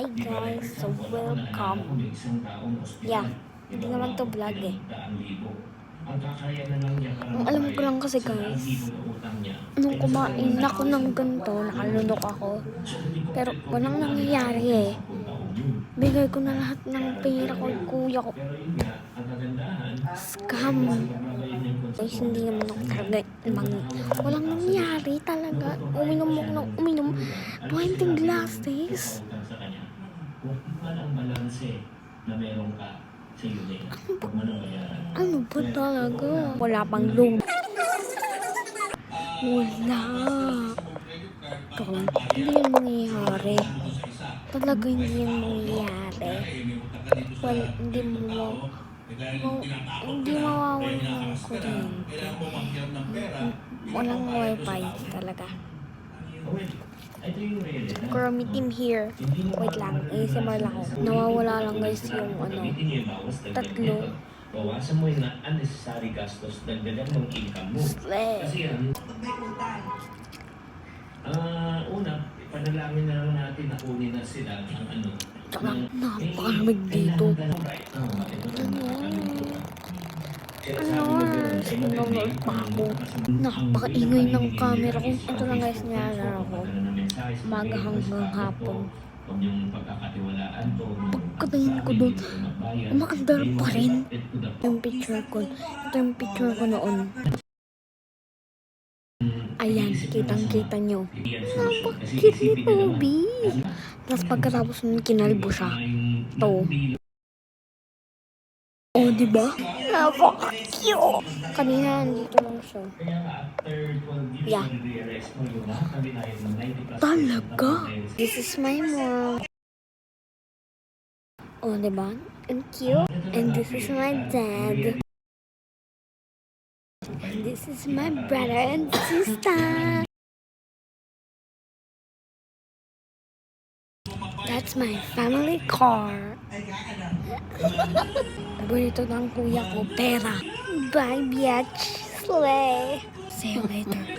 Hi guys, so welcome. Yeah, hindi naman to vlog eh. Ang alam ko lang kasi guys, nung kumain ako ng ganito, nakalunok ako. Pero walang nangyayari eh. Bigay ko na lahat ng pera ko, kuya ko. Scam. Guys, hindi naman ako talaga walang nangyayari talaga. Uminom ako ng uminom 20 glasses. Ano ba talaga? Wala pang loan. Wala. Ito, hindi yan mangyayari. Talaga hindi yan mangyayari. Well, hindi mawawala ng kuryente. Walang wifi talaga. Kurami team here. Wait lang, ASMR lang ako. Nawawala lang guys yung tatlo. Bawasan mo yung unnecessary gastos, dagdagan mong income mo. Kasi yan, una, ipanalangin na lang natin na kunin na sila ng Napakalamig dito. Sinunod pa ako. Napakaingay ng camera ko. Ito lang guys, nilalaro ko. Umaga hanggang hapon. Pagkatingin ko doon, umakandar pa rin yung picture ko. Ito yung picture ko noon. Ayan, kitang-kita nyo. Napakakit ni Toby. Tapos pagkatapos nun, kinalbo siya. To. Oh, diba? Napaka-cute. Kanina, nandito lang siya. Yeah. Talaga? This is my mom. Oh, diba? And cute. And this is my dad. And this is my brother and sister. That's my family car. Paborito ng kuya ko, pera. Bye, bitch. Slay. See you later.